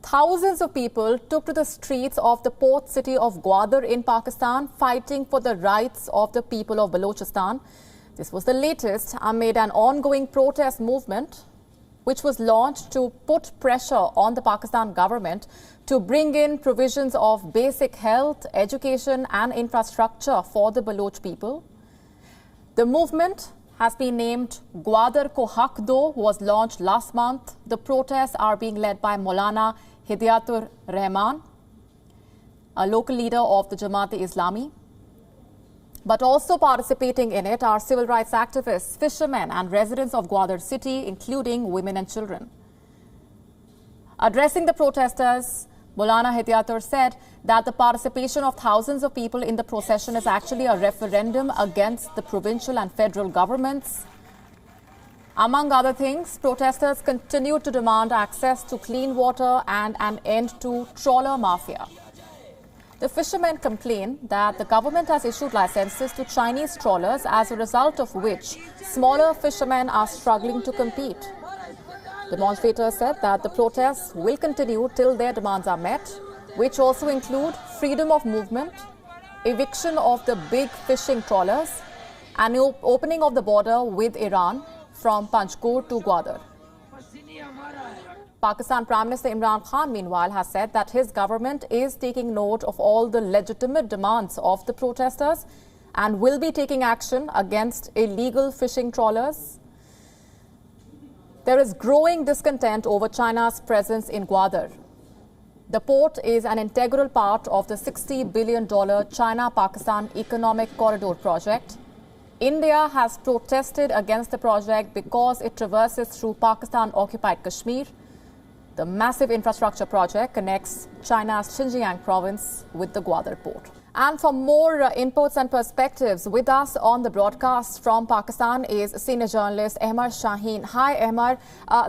thousands of people took to the streets of the port city of Gwadar in Pakistan, fighting for the rights of the people of Balochistan. This was the latest amid an ongoing protest movement, which was launched to put pressure on the Pakistan government to bring in provisions of basic health, education and infrastructure for the Baloch people. The movement has been named Gwadar Ko Haq Do, was launched last month. The protests are being led by Maulana Hidayatur Rahman, a local leader of the Jamaat-e-Islami. But also participating in it are civil rights activists, fishermen and residents of Gwadar city, including women and children. Addressing the protesters, Maulana Hidayatur said that the participation of thousands of people in the procession is actually a referendum against the provincial and federal governments. Among other things, protesters continue to demand access to clean water and an end to trawler mafia. The fishermen complain that the government has issued licenses to Chinese trawlers, as a result of which smaller fishermen are struggling to compete. Demonstrators said that the protests will continue till their demands are met, which also include freedom of movement, eviction of the big fishing trawlers, and opening of the border with Iran from Panchkot to Gwadar. Pakistan Prime Minister Imran Khan, meanwhile, has said that his government is taking note of all the legitimate demands of the protesters and will be taking action against illegal fishing trawlers. There is growing discontent over China's presence in Gwadar. The port is an integral part of the $60 billion China-Pakistan Economic Corridor project. India has protested against the project because it traverses through Pakistan-occupied Kashmir. The massive infrastructure project connects China's Xinjiang province with the Gwadar port. And for more inputs and perspectives, with us on the broadcast from Pakistan is senior journalist Ahmad Shaheen. Hi, Ahmad.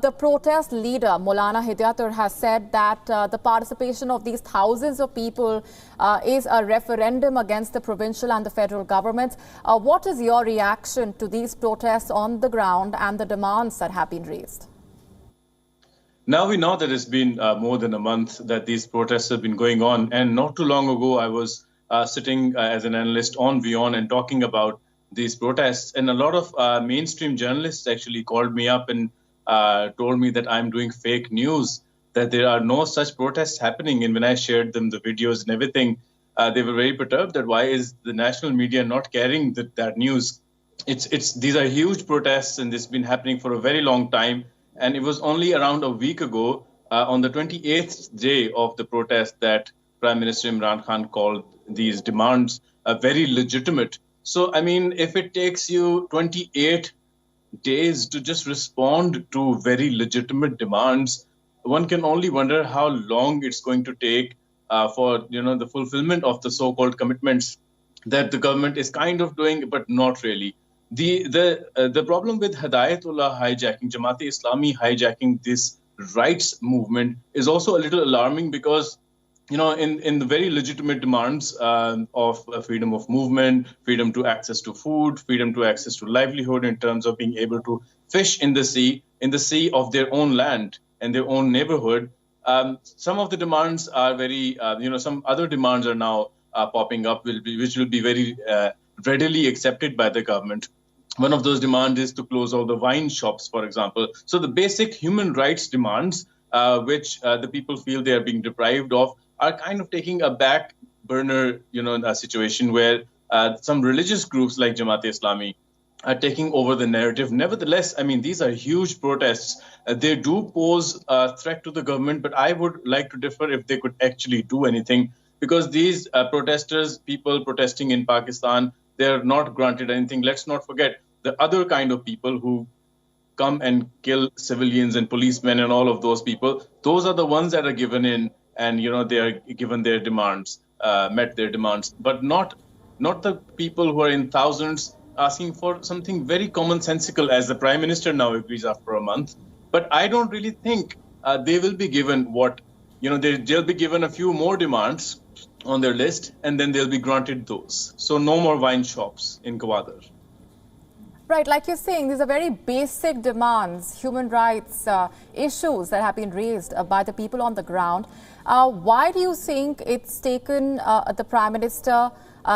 The protest leader, Maulana Hidayatur, has said that the participation of these thousands of people is a referendum against the provincial and the federal governments. What is your reaction to these protests on the ground and the demands that have been raised? Now we know that it's been more than a month that these protests have been going on. And not too long ago, I was sitting as an analyst on WION and talking about these protests. And a lot of mainstream journalists actually called me up and told me that I'm doing fake news, that there are no such protests happening. And when I shared them the videos and everything, they were very perturbed that why is the national media not carrying that news? These are huge protests, and this has been happening for a very long time. And it was only around a week ago, on the 28th day of the protest, that Prime Minister Imran Khan called these demands very legitimate. So, I mean, if it takes you 28 days to just respond to very legitimate demands, one can only wonder how long it's going to take for, the fulfillment of the so-called commitments that the government is kind of doing, but not really. The problem with Hidayatullah hijacking, Jamaat-e-Islami hijacking this rights movement is also a little alarming because, in the very legitimate demands of freedom of movement, freedom to access to food, freedom to access to livelihood in terms of being able to fish in the sea of their own land and their own neighborhood, some of the demands are very, some other demands are now popping up, which will be very readily accepted by the government. One of those demands is to close all the wine shops, for example. So the basic human rights demands, which the people feel they are being deprived of, are kind of taking a back burner, a situation where some religious groups like Jamaat-e-Islami are taking over the narrative. Nevertheless, I mean, these are huge protests. They do pose a threat to the government, but I would like to differ if they could actually do anything, because these protesters, people protesting in Pakistan, they're not granted anything. Let's not forget the other kind of people who come and kill civilians and policemen and all of those people. Those are the ones that are given in and, they are given their demands, met their demands, but not the people who are in thousands asking for something very commonsensical, as the Prime Minister now agrees after a month. But I don't really think they will be given what, they'll be given a few more demands on their list, and then they'll be granted those. So no more wine shops in Gwadar. Right, like you're saying, these are very basic demands, human rights issues that have been raised by the people on the ground. Why do you think it's taken the Prime Minister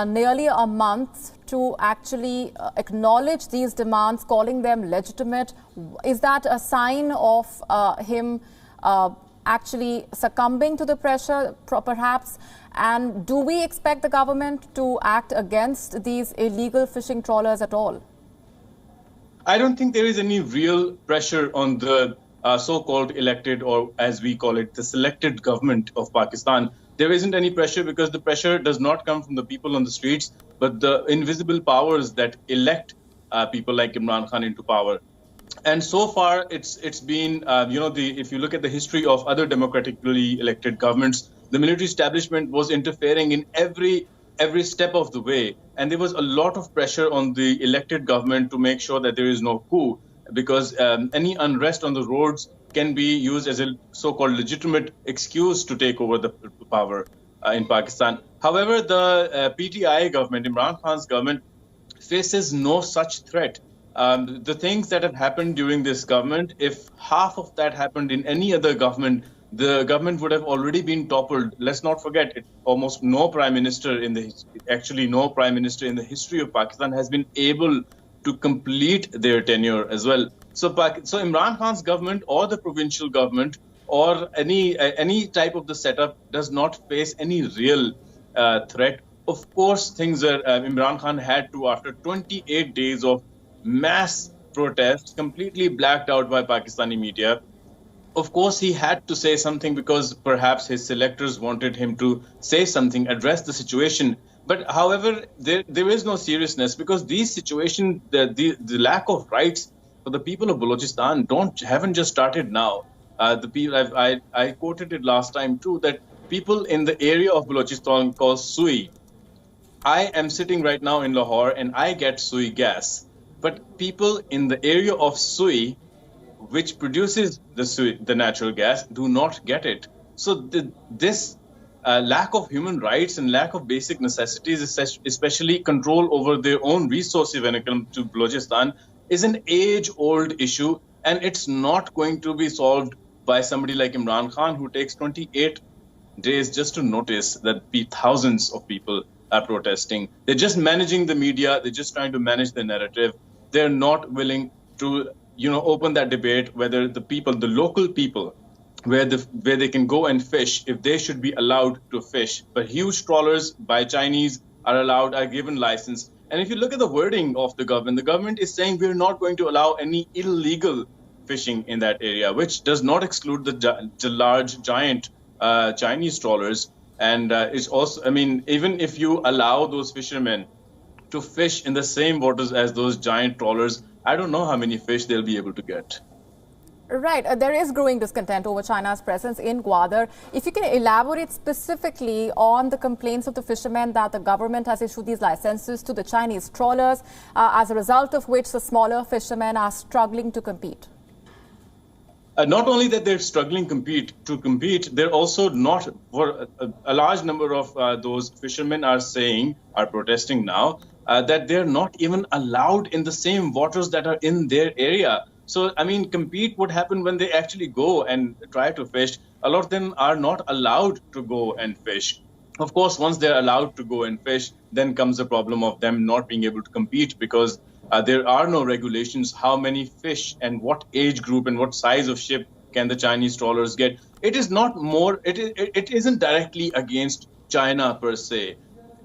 nearly a month to actually acknowledge these demands, calling them legitimate? Is that a sign of him actually succumbing to the pressure, perhaps? And do we expect the government to act against these illegal fishing trawlers at all? I don't think there is any real pressure on the so-called elected, or as we call it, the selected government of Pakistan. There isn't any pressure because the pressure does not come from the people on the streets, but the invisible powers that elect people like Imran Khan into power. And so far, it's been, if you look at the history of other democratically elected governments, the military establishment was interfering in every step of the way. And there was a lot of pressure on the elected government to make sure that there is no coup, because any unrest on the roads can be used as a so-called legitimate excuse to take over the power in Pakistan. However, the PTI government, Imran Khan's government, faces no such threat. The things that have happened during this government, if half of that happened in any other government, the government would have already been toppled. Let's not forget, almost no prime minister in the history of Pakistan has been able to complete their tenure as well. So Imran Khan's government or the provincial government or any type of the setup does not face any real threat. Of course, things are Imran Khan had to, after 28 days of mass protests, completely blacked out by Pakistani media. Of course, he had to say something because perhaps his selectors wanted him to say something, address the situation. But however, there is no seriousness because these situations, the lack of rights for the people of Balochistan haven't just started now. The people I quoted it last time too, that people in the area of Balochistan called Sui. I am sitting right now in Lahore and I get Sui gas. But people in the area of Sui, which produces the natural gas, do not get it. So this lack of human rights and lack of basic necessities, especially control over their own resources when it comes to Balochistan, is an age-old issue, and it's not going to be solved by somebody like Imran Khan, who takes 28 days just to notice that thousands of people are protesting. They're just managing the media. They're just trying to manage the narrative. They're not willing to open that debate whether the local people, where they can go and fish, if they should be allowed to fish. But huge trawlers by Chinese are given license. And if you look at the wording of the government is saying we're not going to allow any illegal fishing in that area, which does not exclude the large, giant Chinese trawlers. And it's also, even if you allow those fishermen to fish in the same waters as those giant trawlers, I don't know how many fish they'll be able to get. Right. There is growing discontent over China's presence in Gwadar. If you can elaborate specifically on the complaints of the fishermen that the government has issued these licenses to the Chinese trawlers, as a result of which the smaller fishermen are struggling to compete. Not only that they're struggling to compete, they're also not, for a large number of those fishermen are protesting now, that they're not even allowed in the same waters that are in their area. So, compete would happen when they actually go and try to fish. A lot of them are not allowed to go and fish. Of course, once they're allowed to go and fish, then comes the problem of them not being able to compete because there are no regulations how many fish and what age group and what size of ship can the Chinese trawlers get. It is not more, it isn't directly against China per se.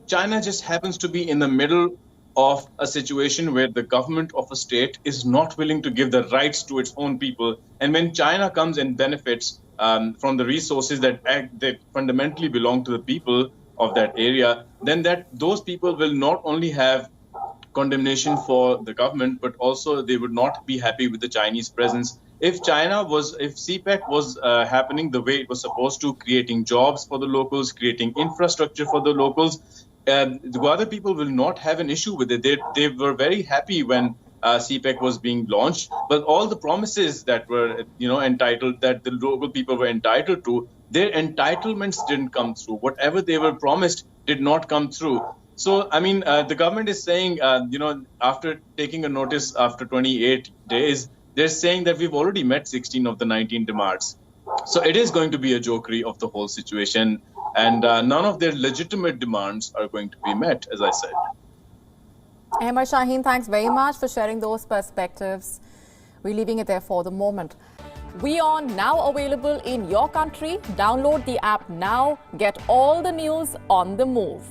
China just happens to be in the middle of a situation where the government of a state is not willing to give the rights to its own people. And when China comes and benefits from the resources that fundamentally belong to the people of that area, then those people will not only have condemnation for the government, but also they would not be happy with the Chinese presence. If CPEC was happening the way it was supposed to, creating jobs for the locals, creating infrastructure for the locals, the Gwadar people will not have an issue with it. They were very happy when CPEC was being launched, but all the promises that were, entitled, that the local people were entitled to, their entitlements didn't come through. Whatever they were promised did not come through. So, I mean, the government is saying, after taking a notice after 28 days, they're saying that we've already met 16 of the 19 demands. So it is going to be a jokery of the whole situation, and none of their legitimate demands are going to be met, as I said. Ahmad Shaheen, thanks very much for sharing those perspectives. We're leaving it there for the moment. WION now available in your country. Download the app now. Get all the news on the move.